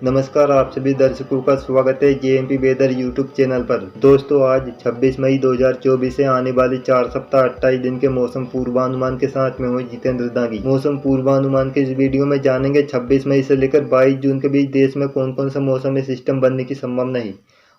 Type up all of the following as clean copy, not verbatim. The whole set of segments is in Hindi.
नमस्कार, आप सभी दर्शकों का स्वागत है जेएमपी वेदर यूट्यूब चैनल पर। दोस्तों, आज 26 मई 2024 से आने वाले 4 सप्ताह 28 दिन के मौसम पूर्वानुमान के साथ में हूँ जितेंद्र दागी। मौसम पूर्वानुमान के इस वीडियो में जानेंगे 26 मई से लेकर 22 जून के बीच देश में कौन कौन सा मौसम में सिस्टम बनने की संभावना है।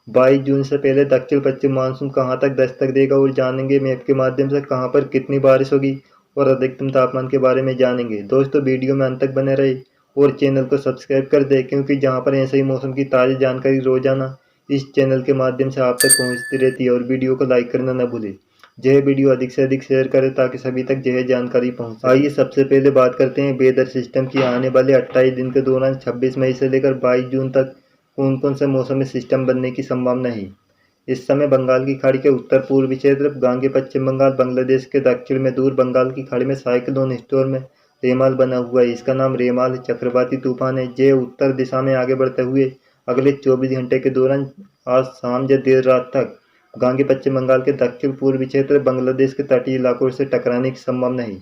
22 जून से पहले दक्षिण पश्चिम मानसून कहाँ तक दस्तक देगा और जानेंगे मैप के माध्यम से कहाँ पर कितनी बारिश होगी और अधिकतम तापमान के बारे में जानेंगे। दोस्तों, वीडियो में अंत तक बने रहे और चैनल को सब्सक्राइब कर दें, क्योंकि जहां पर ऐसे ही मौसम की ताज़ी जानकारी रोजाना इस चैनल के माध्यम से आप तक पहुंचती रहती है। और वीडियो को लाइक करना न भूलें। यह वीडियो अधिक से अधिक शेयर करें ताकि सभी तक यह जानकारी पहुंच। आइए सबसे पहले बात करते हैं वेदर सिस्टम की। आने वाले 28 दिन के दौरान 26 मई से लेकर 22 जून तक कौन कौन से मौसम में सिस्टम बनने की संभावना है। इस समय बंगाल की खाड़ी के उत्तर पूर्वी क्षेत्र, गांगे पश्चिम बंगाल, बांग्लादेश के दक्षिण में दूर बंगाल की खाड़ी में साइक्लोन स्टॉर्म में रेमाल बना हुआ है। इसका नाम रेमाल चक्रवाती तूफान है। ये उत्तर दिशा में आगे बढ़ते हुए अगले 24 घंटे के दौरान आज शाम या देर रात तक गांगे पश्चिम बंगाल के दक्षिण पूर्वी क्षेत्र, बांग्लादेश के तटीय इलाकों से टकराने की संभावना है।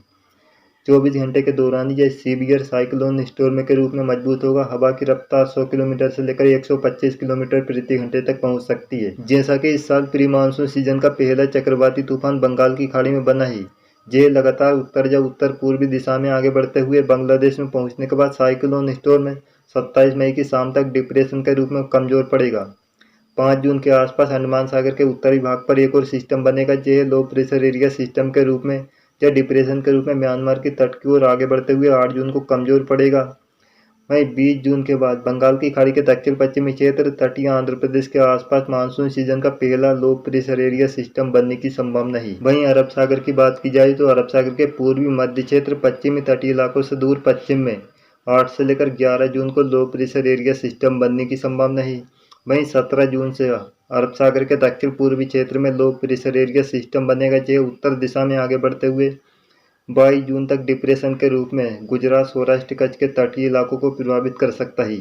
24 घंटे के दौरान यह सीवियर साइक्लोन स्टॉर्म के रूप में मजबूत होगा। हवा की रफ्तार 100 किलोमीटर से लेकर 125 किलोमीटर प्रति घंटे तक पहुंच सकती है। जैसा कि इस साल प्री मानसून सीजन का पहला चक्रवाती तूफान बंगाल की खाड़ी में बना है। ये लगातार उत्तर या उत्तर पूर्वी दिशा में आगे बढ़ते हुए बांग्लादेश में पहुंचने के बाद साइक्लोन स्टॉर्म 27 मई की शाम तक डिप्रेशन के रूप में कमजोर पड़ेगा। 5 जून के आसपास अंडमान सागर के उत्तरी भाग पर एक और सिस्टम बनेगा। यह लो प्रेशर एरिया सिस्टम के रूप में या डिप्रेशन के रूप में म्यांमार की तट की ओर आगे बढ़ते हुए 8 जून को कमजोर पड़ेगा। वहीं 20 जून के बाद बंगाल की खाड़ी के दक्षिण पश्चिमी क्षेत्र, तटीय आंध्र प्रदेश के आसपास मानसून सीजन का पहला लो प्रेशर एरिया सिस्टम बनने की संभावना है। वहीं अरब सागर की बात की जाए तो अरब सागर के पूर्वी मध्य क्षेत्र, पश्चिमी तटीय इलाकों से दूर पश्चिम में 8 से लेकर 11 जून को लो प्रेशर एरिया सिस्टम बनने की संभावना है। वहीं 17 जून से अरब सागर के दक्षिण पूर्वी क्षेत्र में लो प्रेशर एरिया सिस्टम बनेगा। यह उत्तर दिशा में आगे बढ़ते हुए 22 जून तक डिप्रेशन के रूप में गुजरात, सौराष्ट्र, कच्छ के तटीय इलाकों को प्रभावित कर सकता है।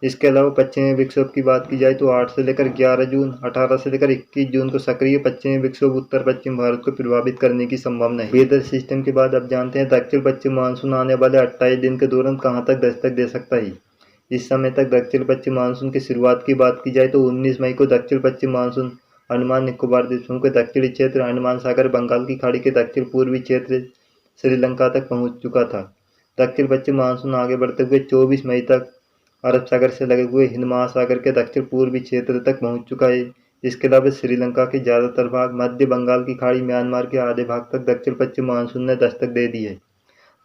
इसके अलावा पश्चिमी विक्षोभ की बात की जाए तो 8 से लेकर 11 जून, 18 से लेकर 21 जून को सक्रिय पश्चिमी विक्षोभ उत्तर पश्चिम भारत को प्रभावित करने की संभावना है। वेदर सिस्टम के बाद अब जानते हैं दक्षिण पश्चिम मानसून आने वाले 28 दिन के दौरान कहां तक दस्तक दे सकता है। इस समय तक दक्षिण पश्चिम मानसून की शुरुआत की बात की जाए तो 19 मई को दक्षिण पश्चिम मानसून अंडमान निकोबार द्वीपों के दक्षिणी क्षेत्र, अंडमान सागर, बंगाल की खाड़ी के दक्षिण पूर्वी क्षेत्र, श्रीलंका तक पहुंच चुका था। दक्षिण पश्चिम मानसून आगे बढ़ते हुए 24 मई तक अरब सागर से लगे हुए हिंद महासागर के दक्षिण पूर्वी क्षेत्र तक पहुंच चुका है। इसके अलावा श्रीलंका के ज्यादातर भाग, मध्य बंगाल की खाड़ी, म्यांमार के आधे भाग तक दक्षिण पश्चिम मानसून ने दस्तक दे दी है।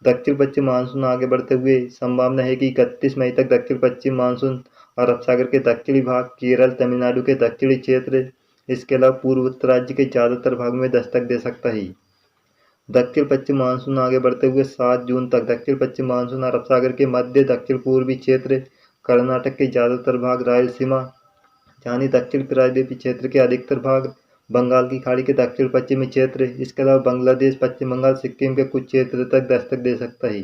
दक्षिण पश्चिम मानसून आगे बढ़ते हुए संभावना है कि 31 मई तक दक्षिण पश्चिम मानसून अरब सागर के दक्षिणी भाग, केरल, तमिलनाडु के दक्षिणी क्षेत्र, इसके अलावा पूर्व उत्तर राज्य के ज्यादातर भाग में दस्तक दे सकता है। दक्षिण पश्चिम मानसून आगे बढ़ते हुए 7 जून तक दक्षिण पश्चिम मानसून अरब सागर के मध्य दक्षिण पूर्वी क्षेत्र, कर्नाटक के ज्यादातर भाग, रायलसीमा यानी दक्षिण प्रायद्वीपीय क्षेत्र के अधिकतर भाग, बंगाल की खाड़ी के दक्षिण पश्चिमी क्षेत्र, इसके अलावा बांग्लादेश, पश्चिम बंगाल, सिक्किम के कुछ क्षेत्र तक दस्तक दे सकता है।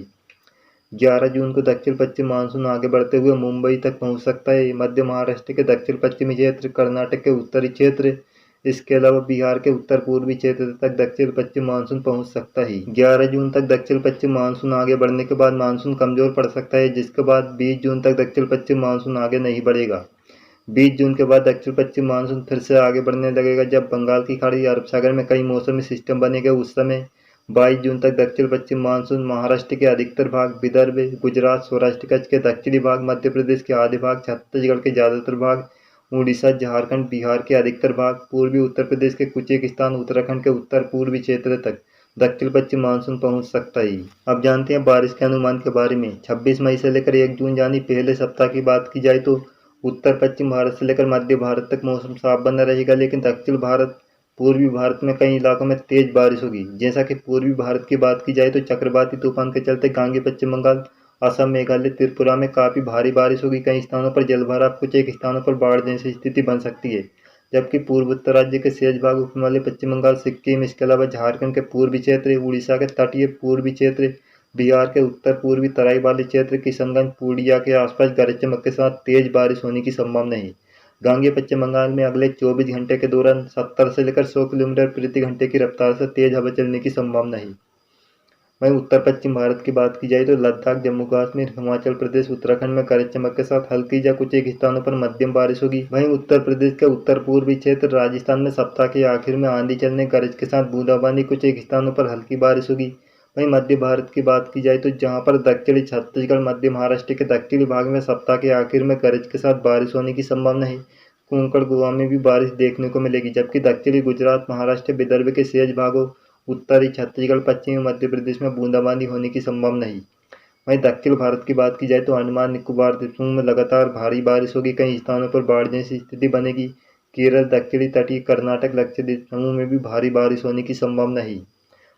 11 जून को दक्षिण पश्चिम मानसून आगे बढ़ते हुए मुंबई तक पहुंच सकता है। मध्य महाराष्ट्र के दक्षिण पश्चिमी क्षेत्र, कर्नाटक के उत्तरी क्षेत्र, इसके अलावा बिहार के उत्तर पूर्वी क्षेत्र तक दक्षिण पश्चिम मानसून पहुंच सकता है। 11 जून तक दक्षिण पश्चिम मानसून आगे बढ़ने के बाद मानसून कमजोर पड़ सकता है, जिसके बाद 20 जून तक दक्षिण पश्चिम मानसून आगे नहीं बढ़ेगा। 20 जून के बाद दक्षिण पश्चिम मानसून फिर से आगे बढ़ने लगेगा जब बंगाल की खाड़ी, अरब सागर में कई मौसमी सिस्टम बनेंगे। उस समय 22 जून तक दक्षिण पश्चिम मानसून महाराष्ट्र के अधिकतर भाग, विदर्भ, गुजरात, सौराष्ट्र, कच्छ के दक्षिणी भाग, मध्य प्रदेश के आधे भाग, छत्तीसगढ़ के ज्यादातर भाग, उड़ीसा, झारखंड, बिहार के अधिकतर भाग, पूर्वी उत्तर प्रदेश के कुछ एक स्थान, उत्तराखंड के उत्तर पूर्वी क्षेत्र तक दक्षिण पश्चिम मानसून पहुंच सकता है। अब जानते हैं बारिश के अनुमान के बारे में। 26 मई से लेकर 1 जून यानी पहले सप्ताह की बात की जाए तो उत्तर पश्चिम भारत से लेकर मध्य भारत तक मौसम साफ बना रहेगा, लेकिन दक्षिण भारत, पूर्वी भारत में कई इलाकों में तेज बारिश होगी। जैसा कि पूर्वी भारत की बात की जाए तो चक्रवाती तूफान के चलते गांगे पश्चिम बंगाल, असम, मेघालय, त्रिपुरा में काफी भारी बारिश होगी। कई स्थानों पर जलभराव, कुछ एक स्थानों पर बाढ़ जैसी स्थिति बन सकती है। जबकि पूर्व उत्तर राज्य के शेष भाग, उपमध्य पश्चिम बंगाल, सिक्किम, इसके अलावा झारखंड के पूर्वी क्षेत्र, उड़ीसा के तटीय पूर्वी क्षेत्र, बिहार के उत्तर पूर्वी तराई वाले क्षेत्र, किशनगंज, पूर्णिया के आसपास गरज चमक के साथ तेज बारिश होने की संभावना है। गांगे पश्चिम बंगाल में अगले 24 घंटे के दौरान 70 से लेकर 100 किलोमीटर प्रति घंटे की रफ्तार से तेज हवा चलने की संभावना है। वहीं उत्तर पश्चिम भारत की बात की जाए तो लद्दाख, जम्मू कश्मीर, हिमाचल प्रदेश, उत्तराखंड में गरज चमक के साथ हल्की या कुछ एक स्थानों पर मध्यम बारिश होगी। वहीं उत्तर प्रदेश के उत्तर पूर्वी क्षेत्र, राजस्थान में सप्ताह के आखिर में आंधी चलने, गरज के साथ बूंदाबांदी, कुछ एक स्थानों पर हल्की बारिश होगी। वहीं मध्य भारत की बात की जाए तो जहां पर दक्षिणी छत्तीसगढ़, मध्य महाराष्ट्र के दक्षिणी भाग में सप्ताह के आखिर में गरज के साथ बारिश होने की संभावना है। कोंकण, गोवा में भी बारिश देखने को मिलेगी, जबकि दक्षिणी गुजरात, महाराष्ट्र, विदर्भ के शेष भागों, उत्तरी छत्तीसगढ़, पश्चिमी मध्य प्रदेश में बूंदाबांदी होने की संभावना है। वहीं दक्षिण भारत की बात की जाए तो अंडमान निकोबार द्वीपों में लगातार भारी बारिश होगी, कई स्थानों पर बाढ़ जैसी स्थिति बनेगी। केरल, दक्षिणी तटीय कर्नाटक, लक्षद्वीप समूह में भी भारी बारिश होने की संभावना है।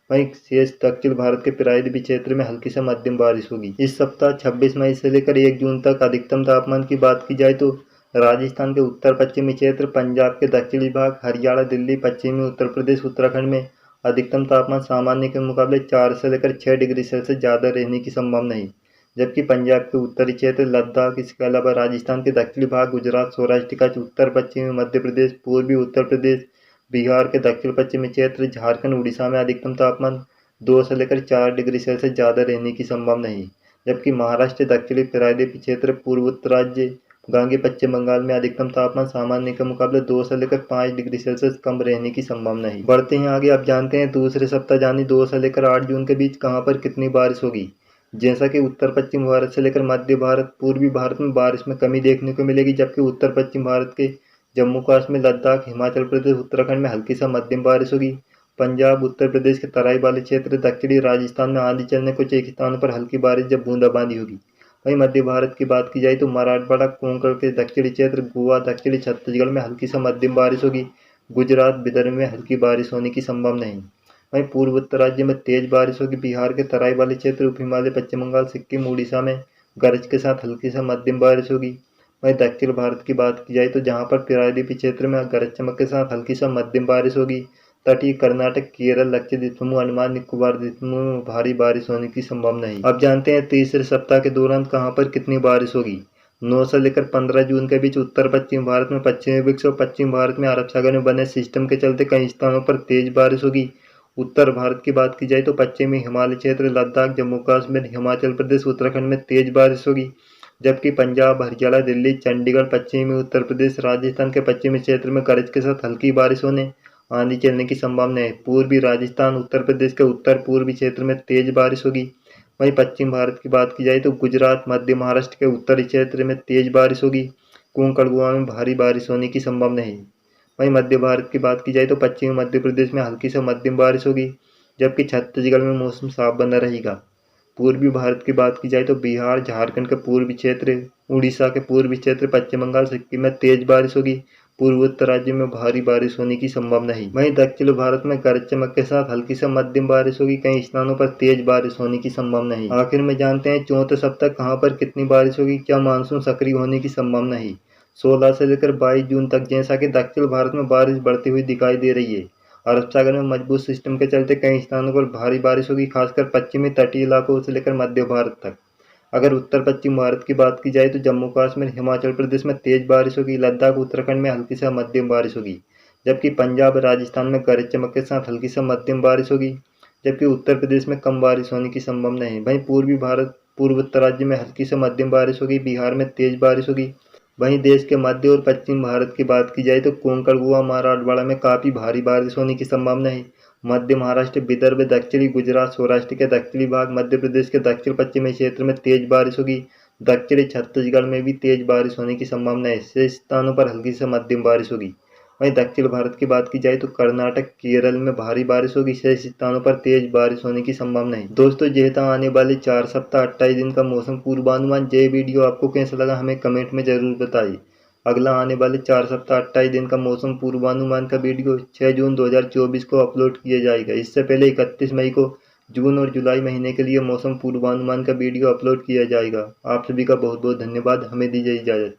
वहीं शेष दक्षिण भारत के प्रायद्वीपीय क्षेत्र में हल्की से मध्यम बारिश होगी। इस सप्ताह 26 मई से लेकर 1 जून तक अधिकतम तापमान की बात की जाए तो राजस्थान के उत्तर पश्चिमी क्षेत्र, पंजाब के दक्षिणी भाग, हरियाणा, दिल्ली, पश्चिमी उत्तर प्रदेश, उत्तराखंड में अधिकतम तापमान सामान्य के मुकाबले 4 से लेकर 6 डिग्री सेल्सियस ज़्यादा रहने की संभावना है। जबकि पंजाब के उत्तरी क्षेत्र, लद्दाख, इसके अलावा राजस्थान के दक्षिणी भाग, गुजरात, सौराष्ट्र कच्छ, उत्तर पश्चिमी मध्य प्रदेश, पूर्वी उत्तर प्रदेश, बिहार के दक्षिण पश्चिमी क्षेत्र, झारखंड, उड़ीसा में अधिकतम तापमान 2 से लेकर 4 डिग्री सेल्सियस ज़्यादा रहने की संभावना है। जबकि महाराष्ट्र, दक्षिणी प्रायद्वीपीय क्षेत्र, पूर्वोत्तर राज्य, गांगे, पश्चिम बंगाल में अधिकतम तापमान सामान्य के मुकाबले 2 से लेकर 5 डिग्री सेल्सियस कम रहने की संभावना है। बढ़ते हैं आगे, अब जानते हैं दूसरे सप्ताह यानी 2 से लेकर 8 जून के बीच कहां पर कितनी बारिश होगी। जैसा कि उत्तर पश्चिम भारत से लेकर मध्य भारत, पूर्वी भारत में बारिश में कमी देखने को मिलेगी, जबकि उत्तर पश्चिम भारत के जम्मू कश्मीर, लद्दाख, हिमाचल प्रदेश, उत्तराखंड में हल्की से मध्यम बारिश होगी। पंजाब, उत्तर प्रदेश के तराई वाले क्षेत्र, दक्षिणी राजस्थान में आंधी चलने, कुछ एक स्थानों पर हल्की बारिश जब बूंदाबांदी होगी। वहीं मध्य भारत की बात की जाए तो मराठवाड़ा, कोंकण के दक्षिणी क्षेत्र, गोवा, दक्षिणी छत्तीसगढ़ में हल्की से मध्यम बारिश होगी। गुजरात, विदर्भ में हल्की बारिश होने की संभावना है। वहीं पूर्वोत्तर राज्य में तेज बारिश होगी। बिहार के तराई वाले क्षेत्र, उप हिमालय, पश्चिम बंगाल, सिक्किम, उड़ीसा में गरज के साथ हल्की से मध्यम बारिश होगी। वहीं दक्षिण भारत की बात की जाए तो जहां पर प्रायद्वीपीय क्षेत्र में गरज चमक के साथ हल्की से मध्यम बारिश होगी। तटीय कर्नाटक, केरल, लक्षद्वीप समूह, अंडमान निकोबार द्वीप समूह में भारी बारिश होने की संभावना है। अब जानते हैं तीसरे सप्ताह के दौरान कहां पर कितनी बारिश होगी। 9 से लेकर 15 जून के बीच उत्तर पश्चिम भारत में, पश्चिमी विक्षोभ, पश्चिम भारत में अरब सागर में बने सिस्टम के चलते कई स्थानों पर तेज बारिश होगी। उत्तर भारत की बात की जाए तो पश्चिमी हिमालय क्षेत्र, लद्दाख, जम्मू कश्मीर, हिमाचल प्रदेश, उत्तराखंड में तेज बारिश होगी। जबकि पंजाब, हरियाणा, दिल्ली, चंडीगढ़, पश्चिमी उत्तर प्रदेश, राजस्थान के पश्चिमी क्षेत्र में गरज के साथ हल्की बारिश होने, आंधी चलने की संभावना है। पूर्वी राजस्थान, उत्तर प्रदेश के उत्तर पूर्वी क्षेत्र में तेज बारिश होगी। वहीं पश्चिम भारत की बात की जाए तो गुजरात, मध्य महाराष्ट्र के उत्तरी क्षेत्र में तेज बारिश होगी। कोंकण, गोवा में भारी बारिश होने की संभावना है। वहीं मध्य भारत की बात की जाए तो पश्चिमी मध्य प्रदेश में हल्की से मध्यम बारिश होगी, जबकि छत्तीसगढ़ में मौसम साफ बना रहेगा। पूर्वी भारत की बात की जाए तो बिहार, झारखंड के पूर्वी क्षेत्र, उड़ीसा के पूर्वी क्षेत्र, पश्चिम बंगाल, सिक्किम में तेज बारिश होगी। पूर्वोत्तर राज्य में भारी बारिश होने की संभावना है। वहीं दक्षिण भारत में गरज चमक के साथ हल्की से मध्यम बारिश होगी, कई स्थानों पर तेज बारिश होने की संभावना है। आखिर में जानते हैं चौथे सप्ताह कहां पर कितनी बारिश होगी, क्या मानसून सक्रिय होने की संभावना है। 16 से लेकर 22 जून तक जैसा कि दक्षिण भारत में बारिश बढ़ती हुई दिखाई दे रही है। अरब सागर में मजबूत सिस्टम के चलते कई स्थानों पर भारी बारिश होगी, खासकर पश्चिमी तटीय इलाकों से लेकर मध्य भारत तक। अगर उत्तर पश्चिम भारत की बात की जाए तो जम्मू कश्मीर, हिमाचल प्रदेश में तेज बारिश होगी, लद्दाख, उत्तराखंड में हल्की से मध्यम बारिश होगी। जबकि पंजाब, राजस्थान में गरज चमक के साथ हल्की से मध्यम बारिश होगी। जबकि उत्तर प्रदेश में कम बारिश होने की संभावना है। वहीं पूर्वी भारत, पूर्वोत्तर राज्य में हल्की से मध्यम बारिश होगी, बिहार में तेज बारिश होगी। वहीं देश के मध्य और पश्चिम भारत की बात की जाए तो कोंकण, गोवा, मराठवाड़ा में काफ़ी भारी बारिश होने की संभावना है। मध्य महाराष्ट्र, विदर्भ, दक्षिणी गुजरात, सौराष्ट्र के दक्षिणी भाग, मध्य प्रदेश के दक्षिण पश्चिमी क्षेत्र में तेज बारिश होगी। दक्षिणी छत्तीसगढ़ में भी तेज बारिश होने की संभावना है, शेष स्थानों पर हल्की से मध्यम बारिश होगी। वहीं दक्षिण भारत की बात की जाए तो कर्नाटक, केरल में भारी बारिश होगी, शेष स्थानों पर तेज बारिश होने की संभावना है। दोस्तों, यह था आने वाले 4 सप्ताह 28 दिन का मौसम पूर्वानुमान। ये वीडियो आपको कैसा लगा हमें कमेंट में जरूर बताइए। अगला आने वाले 4 सप्ताह 28 दिन का मौसम पूर्वानुमान का वीडियो 6 जून 2024 को अपलोड किया जाएगा। इससे पहले 31 मई को जून और जुलाई महीने के लिए मौसम पूर्वानुमान का वीडियो अपलोड किया जाएगा। आप सभी का बहुत बहुत धन्यवाद। हमें दीजिए इजाज़त।